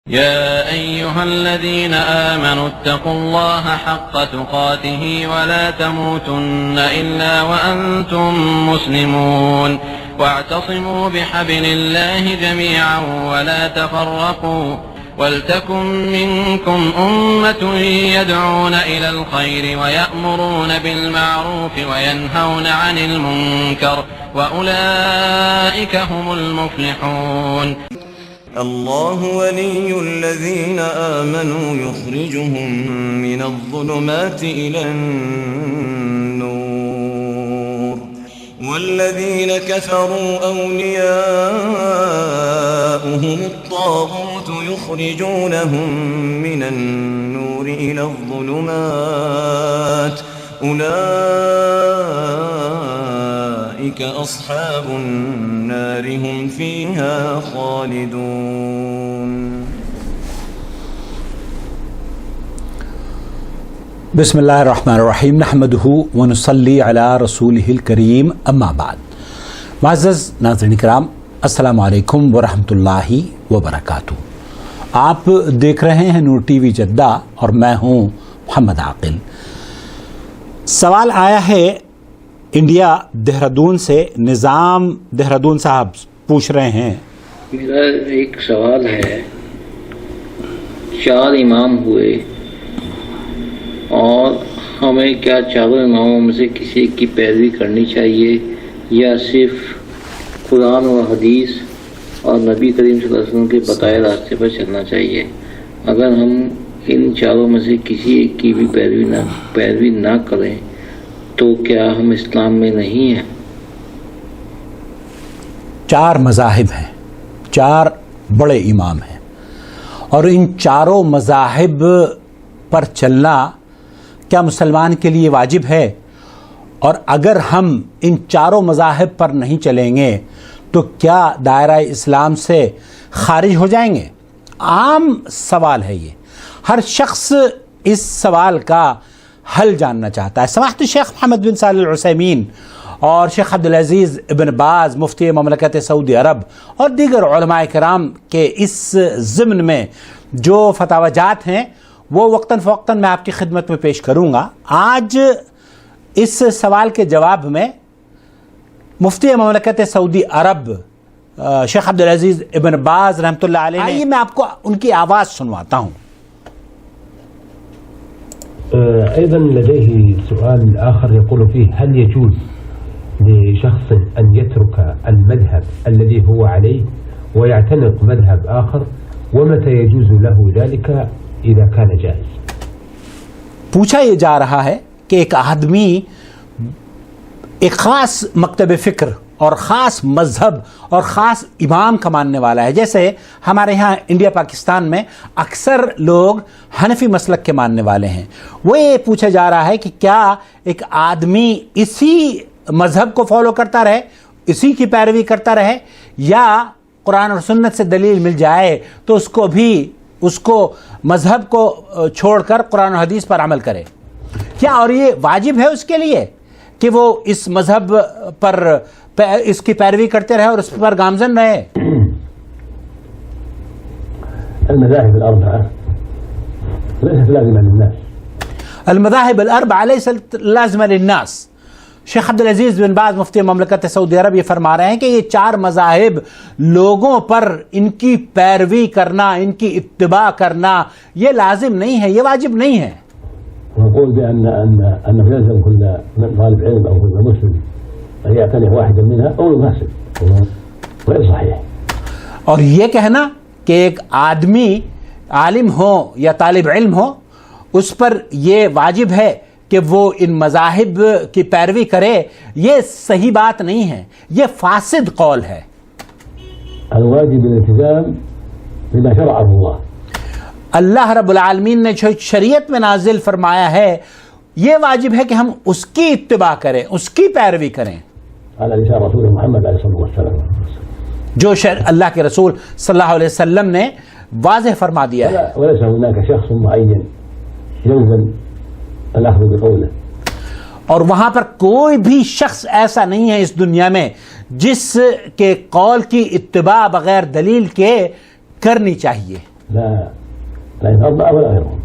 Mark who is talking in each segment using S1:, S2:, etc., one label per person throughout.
S1: يا أيها الذين آمنوا اتقوا الله حق تقاته ولا تموتن إلا وأنتم مسلمون واعتصموا بحبل الله جميعا ولا تفرقوا ولتكن منكم أمة يدعون إلى الخير ويأمرون بالمعروف وينهون عن المنكر وأولئك هم المفلحون.
S2: الله ولي الذين آمنوا يخرجهم من الظلمات إلى النور والذين كفروا أولياؤهم الطاغوت يخرجونهم من النور إلى الظلمات أولئك أصحاب النار هم فيها خالدون.
S3: بسم اللہ الرحمن الرحیم نحمدہ ونصلی علی رسولہ الکریم اما بعد. معزز ناظرین کرام، السلام علیکم ورحمۃ اللہ وبرکاتہ. آپ دیکھ رہے ہیں نور ٹی وی جدہ اور میں ہوں محمد عاقل. سوال آیا ہے انڈیا دہرادون سے. نظام دہرادون صاحب پوچھ رہے ہیں.
S4: میرا ایک سوال ہے، 4 امام ہوئے اور ہمیں کیا چاروں اماموں میں سے کسی کی پیروی کرنی چاہیے یا صرف قرآن و حدیث اور نبی کریم صلی اللہ علیہ وسلم کے بتائے راستے پر چلنا چاہیے؟ اگر ہم ان چاروں میں سے کسی ایک کی بھی پیروی نہ کریں تو کیا ہم اسلام میں نہیں ہیں؟
S3: 4 مذاہب ہیں، 4 بڑے امام ہیں اور ان چاروں مذاہب پر چلنا کیا مسلمان کے لیے واجب ہے؟ اور اگر ہم ان چاروں مذاہب پر نہیں چلیں گے تو کیا دائرہ اسلام سے خارج ہو جائیں گے؟ عام سوال ہے یہ. ہر شخص اس سوال کا حل جاننا چاہتا ہے. سماحت شیخ محمد بن صالح العثیمین اور شیخ عبدالعزیز ابن باز مفتی مملکت سعودی عرب اور دیگر علماء کرام کے اس ضمن میں جو فتاوی جات ہیں وہ وقتاً فوقتاً میں آپ کی خدمت میں پیش کروں گا. آج اس سوال کے جواب میں مفتی مملکت سعودی عرب شیخ عبدالعزیز ابن باز رحمۃ اللہ علیہ، آئیے میں آپ کو ان کی آواز سنواتا ہوں.
S5: أيضا لديه سؤال آخر يقول فيه: هل يجوز لشخص أن يترك المذهب الذي هو عليه ويعتنق مذهب آخر، ومتى يجوز له ذلك إذا كان جائز؟
S3: پوچھا یہ جا رہا ہے کہ ایک آدمی ایک خاص مکتب فکر اور خاص مذہب اور خاص امام کا ماننے والا ہے. جیسے ہمارے ہاں انڈیا پاکستان میں اکثر لوگ حنفی مسلک کے ماننے والے ہیں. وہ یہ پوچھا جا رہا ہے کہ کیا ایک آدمی اسی مذہب کو فالو کرتا رہے، اسی کی پیروی کرتا رہے، یا قرآن اور سنت سے دلیل مل جائے تو اس کو مذہب کو چھوڑ کر قرآن و حدیث پر عمل کرے؟ کیا اور یہ واجب ہے اس کے لیے کہ وہ اس مذہب پر اس کی پیروی کرتے رہے اور اس پر گامزن رہے؟
S5: المذاهب الأربعة ليست لازمة للناس.
S3: المذاهب الأربعة ليست لازمة للناس. شیخ عبدالعزیز بن باز مفتی مملکت سعودی عرب یہ فرما رہے ہیں کہ یہ 4 مذاہب لوگوں پر ان کی پیروی کرنا، ان کی اتباع کرنا یہ لازم نہیں ہے، یہ واجب نہیں ہے.
S5: ونقول أنه يلزم كل طالب علم أو كل مسلم أن يعتنق واحدا منها أو يناسب، غير صحيح.
S3: اور یہ کہنا کہ ایک آدمی عالم ہو یا طالب علم ہو اس پر یہ واجب ہے کہ وہ ان مذاہب کی پیروی کرے، یہ صحیح بات نہیں ہے، یہ فاسد قول ہے.
S5: الواجب الالتزام بما شرعه الله.
S3: اللہ رب العالمین نے جو شریعت میں نازل فرمایا ہے یہ واجب ہے کہ ہم اس کی اتباع کریں، اس کی پیروی کریں.
S5: على لسان رسول محمد عليه الصلاة والسلام،
S3: جو اللہ کے رسول صلی اللہ علیہ وسلم نے واضح فرما دیا ہے.
S5: وليس هناك شخص معين يلزم الأخذ بقوله.
S3: اور وہاں پر کوئی بھی شخص ایسا نہیں ہے اس دنیا میں جس کے قول کی اتباع بغیر دلیل کے کرنی چاہیے.
S5: لا يتوضأ ولا غيرهم.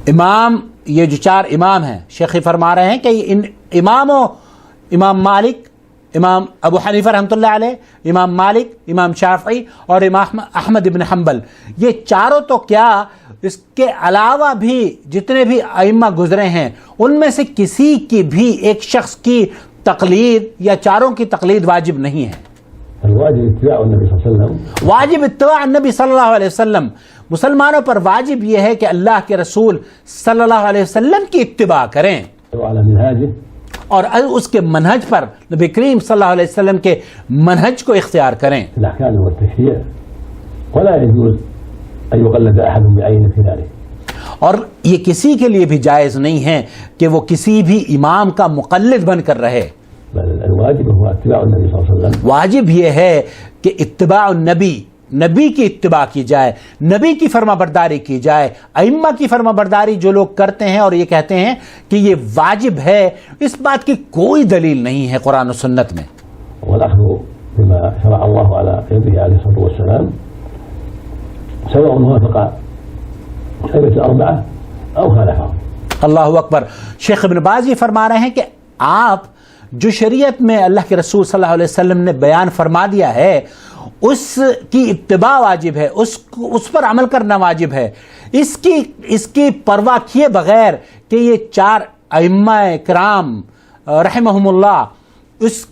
S3: امام یہ جو 4 امام ہیں شیخی فرما رہے ہیں کہ ان اماموں امام مالک، امام ابو حنیفہ رحمۃ اللہ علیہ، امام مالک، امام شافعی اور امام احمد بن حنبل، یہ چاروں تو کیا اس کے علاوہ بھی جتنے بھی ائمہ گزرے ہیں ان میں سے کسی کی بھی ایک شخص کی تقلید یا چاروں کی تقلید واجب نہیں ہے.
S5: الواجب اتباع النبي صلى الله عليه وسلم.
S3: واجب اتباع النبی صلی اللہ علیہ وسلم. مسلمانوں پر واجب یہ ہے کہ اللہ کے رسول صلی اللہ علیہ وسلم کی اتباع کریں
S5: وعلى منهاجه،
S3: اور اس کے منہج پر نبی کریم صلی اللہ علیہ وسلم کے منہج کو اختیار کریں.
S5: في الأحكام والتشريع، ولا يجوز أن يقلد أحد بعينه في ذلك.
S3: اور یہ کسی کے لیے بھی جائز نہیں ہے کہ وہ کسی بھی امام کا مقلد بن کر رہے.
S5: بل الواجب هو اتباع النبي صلى الله عليه وسلم.
S3: واجب یہ ہے کہ اتباع النبی، نبی کی اتباع کی جائے، نبی کی فرما برداری کی جائے. ائمہ کی فرما برداری جو لوگ کرتے ہیں اور یہ کہتے ہیں کہ یہ واجب ہے، اس بات کی کوئی دلیل نہیں ہے قرآن و سنت میں.
S5: والأخذ بما شرع الله على نبيه عليه الصلاة والسلام سواء وافق شريعة الأربعة أو خالفها.
S3: اللہ اکبر. شیخ ابن باز یہ فرما رہے ہیں کہ آپ جو شریعت میں اللہ کے رسول صلی اللہ علیہ وسلم نے بیان فرما دیا ہے اس کی اتباع واجب ہے، اس پر عمل کرنا واجب ہے. اس کی پرواہ کیے بغیر کہ یہ 4 ائمہ کرام رحمہم اللہ اس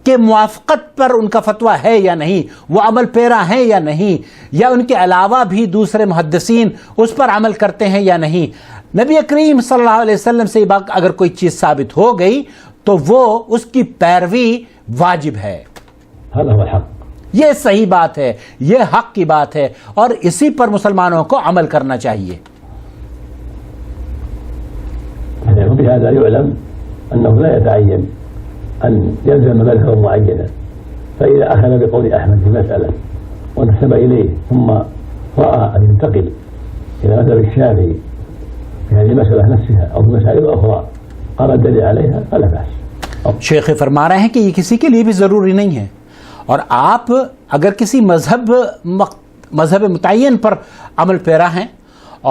S3: کے موافقت پر ان کا فتویٰ ہے یا نہیں، وہ عمل پیرا ہیں یا نہیں، یا ان کے علاوہ بھی دوسرے محدثین اس پر عمل کرتے ہیں یا نہیں. نبی کریم صلی اللہ علیہ وسلم سے یہ بات اگر کوئی چیز ثابت ہو گئی تو وہ اس کی پیروی واجب ہے.
S5: هذا هو الحق.
S3: یہ صحیح بات ہے، یہ حق کی بات ہے اور اسی پر مسلمانوں کو عمل کرنا چاہیے.
S5: وبهذا يعلم أنه لا يتعين أن يلزم مذهبا معينا، فإذا أخذ بقول أحمد في مسألة ونسب إليه ثم رأى أن ينتقل إلى مذهب الشافعي في هذه المسألة نفسها أو في مسائل أخرى قال الدليل عليها فلا بأس.
S3: شیخ فرما رہے ہیں کہ یہ کسی کے لیے بھی ضروری نہیں ہے، اور آپ اگر کسی مذہب متعین پر عمل پیرا ہیں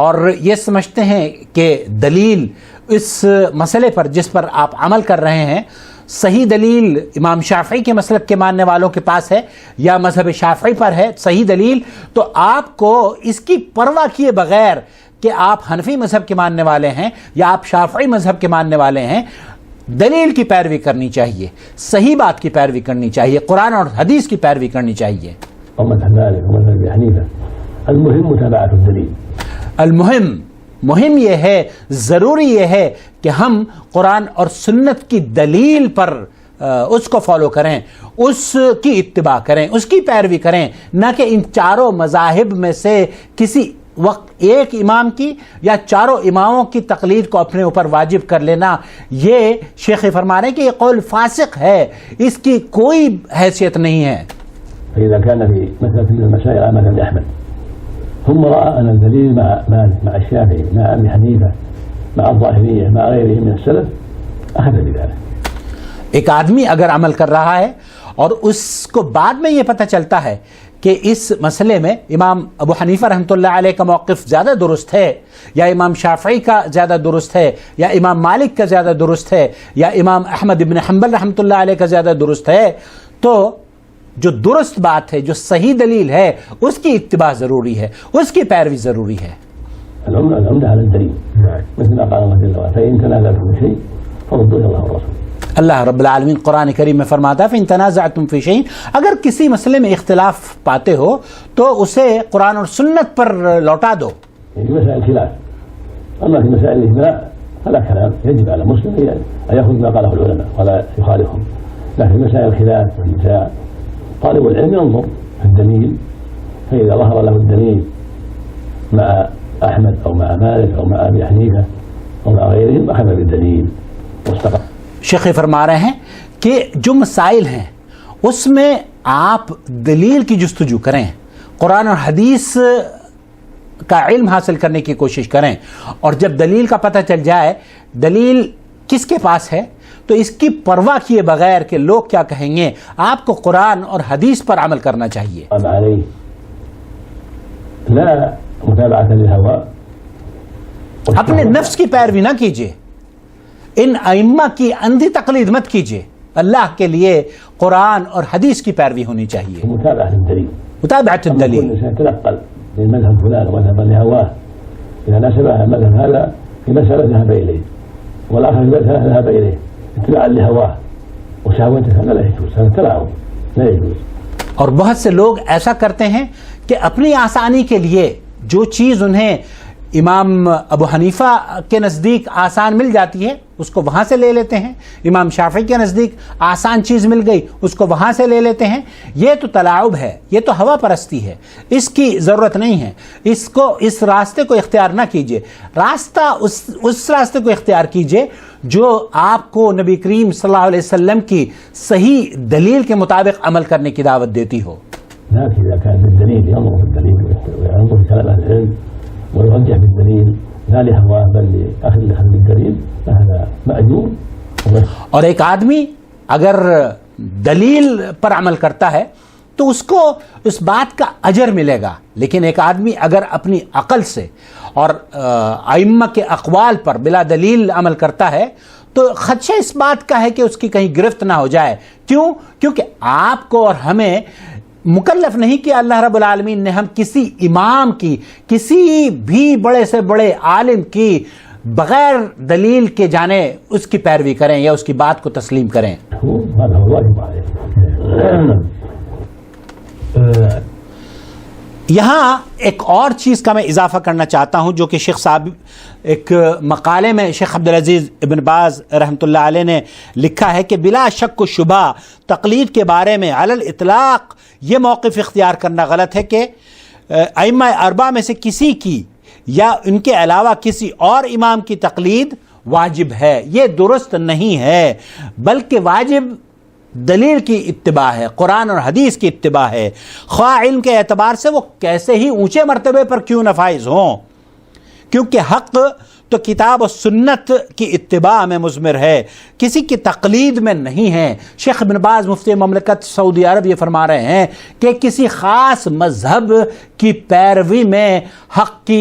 S3: اور یہ سمجھتے ہیں کہ دلیل اس مسئلے پر جس پر آپ عمل کر رہے ہیں صحیح دلیل امام شافعی کے مسلک کے ماننے والوں کے پاس ہے یا مذہب شافعی پر ہے صحیح دلیل، تو آپ کو اس کی پرواہ کیے بغیر کہ آپ حنفی مذہب کے ماننے والے ہیں یا آپ شافعی مذہب کے ماننے والے ہیں، دلیل کی پیروی کرنی چاہیے، صحیح بات کی پیروی کرنی چاہیے، قرآن اور حدیث کی پیروی کرنی چاہیے.
S5: المهم متابعة الدليل.
S3: مهم یہ ہے، ضروری یہ ہے کہ ہم قرآن اور سنت کی دلیل پر اس کو فالو کریں، اس کی اتباع کریں، اس کی پیروی کریں، نہ کہ ان 4 مذاہب میں سے کسی وقت ایک امام کی یا 4 اماموں کی تقلید کو اپنے اوپر واجب کر لینا. یہ شیخ فرما رہے ہیں کہ یہ قول فاسق ہے، اس کی کوئی حیثیت نہیں ہے.
S5: فإذا كان في مسألة من المسائل عمل أحمد ثم رأى أن الدليل مع مالك مع الشافعي مع أبي حنيفة مع الظاهرية مع غيرهم من السلف أخذ بذلك.
S3: ایک آدمی اگر عمل کر رہا ہے اور اس کو بعد میں یہ پتہ چلتا ہے کہ اس مسئلے میں امام ابو حنیفہ رحمۃ اللہ علیہ کا موقف زیادہ درست ہے یا امام شافعی کا زیادہ درست ہے یا امام مالک کا زیادہ درست ہے یا امام احمد بن حنبل رحمۃ اللہ علیہ کا زیادہ درست ہے، تو جو درست بات ہے، جو صحیح دلیل ہے، اس کی اتباع ضروری ہے، اس کی پیروی ضروری ہے.
S5: العمدة على الدليل مثل ما قال الله جل وعلا فإن تنازعتم في شيء فردوه إلى الله والرسول.
S3: اللہ رب العالمین قرآن کریم میں فرماتا ہے فَإِن تَنَازَعْتُمْ فِي شَيْءٍ، اگر کسی مسئلے میں اختلاف پاتے ہو تو اسے قرآن اور سنت پر لوٹا دو.
S5: يعني مسائل خلاف، أما في مسائل الإجماع فلا كلام، يجب على المسلم أن يأخذ ما قاله العلماء ولا يخالفهم. لكن مسائل الخلاف والنزاع طالب العلم ينظر في الدليل، فإذا ظهر له الدليل مع أحمد أو مع مالك أو مع أبي حنيفة أو مع غيرهم أخذ بالدليل واستقر.
S3: شیخ فرما رہے ہیں کہ جو مسائل ہیں اس میں آپ دلیل کی جستجو کریں، قرآن اور حدیث کا علم حاصل کرنے کی کوشش کریں، اور جب دلیل کا پتہ چل جائے دلیل کس کے پاس ہے تو اس کی پرواہ کیے بغیر کہ لوگ کیا کہیں گے، آپ کو قرآن اور حدیث پر عمل کرنا چاہیے.
S5: لا متابعة للهوى.
S3: اپنے نفس کی پیروی نہ کیجیے، ان ائمہ کی اندھی تقلید مت کیجیے، اللہ کے لیے قرآن اور حدیث کی پیروی ہونی چاہیے.
S5: متابعة الدليل.
S3: متابعة الدلیل.
S5: سيتنقل من مذهب فلان ومذهبا لهواه، إذا ناسبها المذهب هذا في مسألة ذهب إليه والآخر في مسألة ذهب إليه اتباعا لهواه وشهوته، هذا لا يجوز، هذا تلاعب لا يجوز.
S3: اور بہت سے لوگ ایسا کرتے ہیں کہ اپنی آسانی کے لیے جو چیز انہیں امام ابو حنیفہ کے نزدیک آسان مل جاتی ہے اس کو وہاں سے لے لیتے ہیں، امام شافعی کے نزدیک آسان چیز مل گئی اس کو وہاں سے لے لیتے ہیں. یہ تو تلاعب ہے، یہ تو ہوا پرستی ہے، اس کی ضرورت نہیں ہے. اس راستے کو اختیار نہ کیجیے، اس راستے کو اختیار کیجیے جو آپ کو نبی کریم صلی اللہ علیہ وسلم کی صحیح دلیل کے مطابق عمل کرنے کی دعوت دیتی ہو.
S5: لكن إذا كان بالدليل ينظر في الدليل وينظر في كلام أهل العلم ويرجح بالدليل لا لهواه بل لأخذ بالدليل فهذا مأجور.
S3: اور ایک آدمی اگر دلیل پر عمل کرتا ہے تو اس کو اس بات کا اجر ملے گا، لیکن ایک آدمی اگر اپنی عقل سے اور ائمہ کے اقوال پر بلا دلیل عمل کرتا ہے تو خدشہ اس بات کا ہے کہ اس کی کہیں گرفت نہ ہو جائے. کیوں؟ کیونکہ آپ کو اور ہمیں مکلف نہیں کہ اللہ رب العالمین نے ہم کسی امام کی، کسی بھی بڑے سے بڑے عالم کی بغیر دلیل کے جانے اس کی پیروی کریں یا اس کی بات کو تسلیم کریں. یہاں ایک اور چیز کا میں اضافہ کرنا چاہتا ہوں جو کہ شیخ صاحب ایک مقالے میں شیخ عبدالعزیز ابن باز رحمۃ اللہ علیہ نے لکھا ہے کہ بلا شک و شبہ تقلید کے بارے میں علی الاطلاق یہ موقف اختیار کرنا غلط ہے کہ ائمہ اربعہ میں سے کسی کی یا ان کے علاوہ کسی اور امام کی تقلید واجب ہے. یہ درست نہیں ہے، بلکہ واجب دلیل کی اتباع ہے، قرآن اور حدیث کی اتباع ہے، خواہ علم کے اعتبار سے وہ کیسے ہی اونچے مرتبے پر کیوں نہ فائز ہوں، کیونکہ حق تو کتاب و سنت کی اتباع میں مضمر ہے، کسی کی تقلید میں نہیں ہے. شیخ ابن باز مفتی مملکت سعودی عرب یہ فرما رہے ہیں کہ کسی خاص مذہب کی پیروی میں حق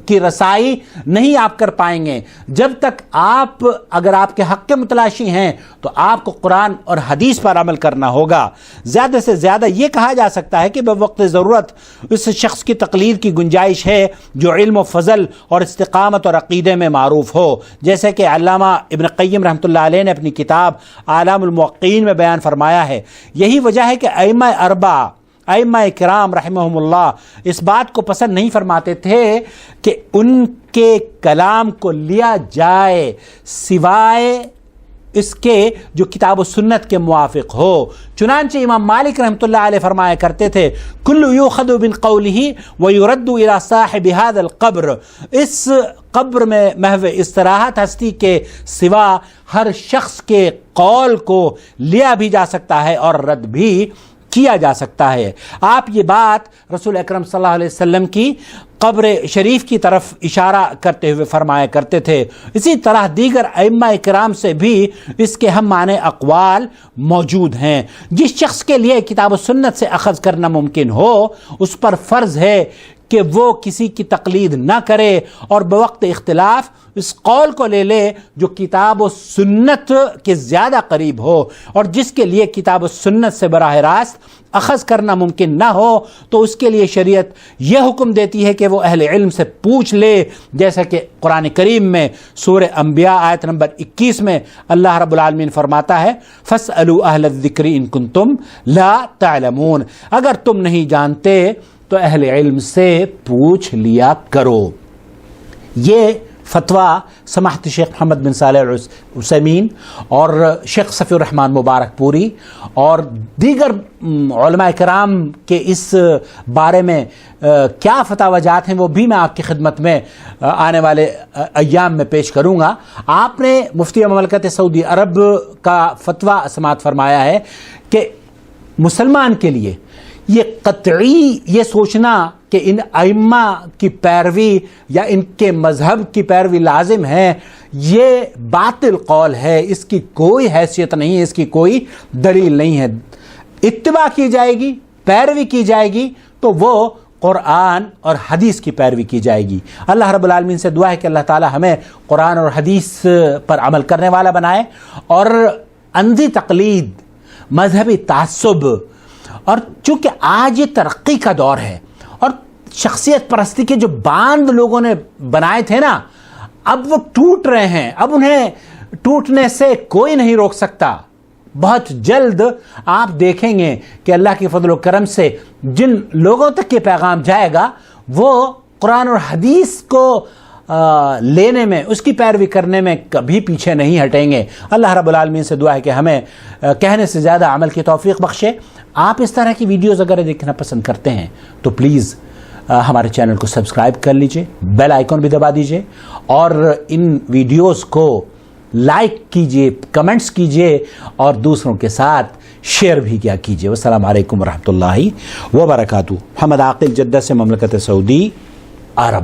S3: کی رسائی نہیں آپ کر پائیں گے. جب تک آپ اگر آپ کے حق کے متلاشی ہیں تو آپ کو قرآن اور حدیث پر عمل کرنا ہوگا. زیادہ سے زیادہ یہ کہا جا سکتا ہے کہ بوقت ضرورت اس شخص کی تقلید کی گنجائش ہے جو علم و فضل اور استقامت اور عقیدے میں معروف ہو، جیسے کہ علامہ ابن قیم رحمۃ اللہ علیہ نے اپنی کتاب اعلام الموقعین میں بیان فرمایا ہے. یہی وجہ ہے کہ ائمہ اربعہ، ائمہ کرام رحمہم اللہ اس بات کو پسند نہیں فرماتے تھے کہ ان کے کلام کو لیا جائے سوائے اس کے جو کتاب و سنت کے موافق ہو. چنانچہ امام مالک رحمۃ اللہ علیہ فرمایا کرتے تھے کل یؤخذ من قولہ ویرد الی صاحب ھذا القبر، اس قبر میں محو استراحت ہستی کے سوا ہر شخص کے قول کو لیا بھی جا سکتا ہے اور رد بھی کیا جا سکتا ہے. آپ یہ بات رسول اکرم صلی اللہ علیہ وسلم کی قبر شریف کی طرف اشارہ کرتے ہوئے فرمایا کرتے تھے. اسی طرح دیگر ائمہ کرام سے بھی اس کے ہم معنی اقوال موجود ہیں. جس شخص کے لیے کتاب و سنت سے اخذ کرنا ممکن ہو اس پر فرض ہے کہ وہ کسی کی تقلید نہ کرے اور بوقت اختلاف اس قول کو لے لے جو کتاب و سنت کے زیادہ قریب ہو، اور جس کے لیے کتاب و سنت سے براہ راست اخذ کرنا ممکن نہ ہو تو اس کے لیے شریعت یہ حکم دیتی ہے کہ وہ اہل علم سے پوچھ لے، جیسا کہ قرآن کریم میں سورہ انبیاء آیت نمبر 21 میں اللہ رب العالمین فرماتا ہے فَاسْأَلُوا أَهْلَ الذِّكْرِ إِن كُنتُمْ لَا تَعْلَمُونَ، اگر تم نہیں جانتے تو اہل علم سے پوچھ لیا کرو. یہ فتویٰ سماحت شیخ محمد بن صالح العثیمین اور شیخ صفی الرحمن مبارک پوری اور دیگر علماء کرام کے اس بارے میں کیا فتاوی جات ہیں وہ بھی میں آپ کی خدمت میں آنے والے ایام میں پیش کروں گا. آپ نے مفتی مملکت سعودی عرب کا فتویٰ سماعت فرمایا ہے کہ مسلمان کے لیے یہ قطعی یہ سوچنا کہ ان ائمہ کی پیروی یا ان کے مذہب کی پیروی لازم ہے، یہ باطل قول ہے، اس کی کوئی حیثیت نہیں ہے، اس کی کوئی دلیل نہیں ہے. اتباع کی جائے گی، پیروی کی جائے گی تو وہ قرآن اور حدیث کی پیروی کی جائے گی. اللہ رب العالمین سے دعا ہے کہ اللہ تعالی ہمیں قرآن اور حدیث پر عمل کرنے والا بنائے, اور اندھی تقلید, مذہبی تعصب, اور چونکہ آج یہ ترقی کا دور ہے اور شخصیت پرستی کے جو باندھ لوگوں نے بنائے تھے نا, اب وہ ٹوٹ رہے ہیں. اب انہیں ٹوٹنے سے کوئی نہیں روک سکتا. بہت جلد آپ دیکھیں گے کہ اللہ کی فضل و کرم سے جن لوگوں تک یہ پیغام جائے گا وہ قرآن اور حدیث کو لینے میں, اس کی پیروی کرنے میں کبھی پیچھے نہیں ہٹیں گے. اللہ رب العالمین سے دعا ہے کہ ہمیں کہنے سے زیادہ عمل کی توفیق بخشے. آپ اس طرح کی ویڈیوز اگر دیکھنا پسند کرتے ہیں تو پلیز ہمارے چینل کو سبسکرائب کر لیجئے, بیل آئیکن بھی دبا دیجئے, اور ان ویڈیوز کو لائک کیجئے, کمنٹس کیجئے, اور دوسروں کے ساتھ شیئر بھی کیا کیجئے. والسلام علیکم ورحمۃ اللہ وبرکاتہ. محمد عاقل, جدہ سے, مملکت سعودی عرب.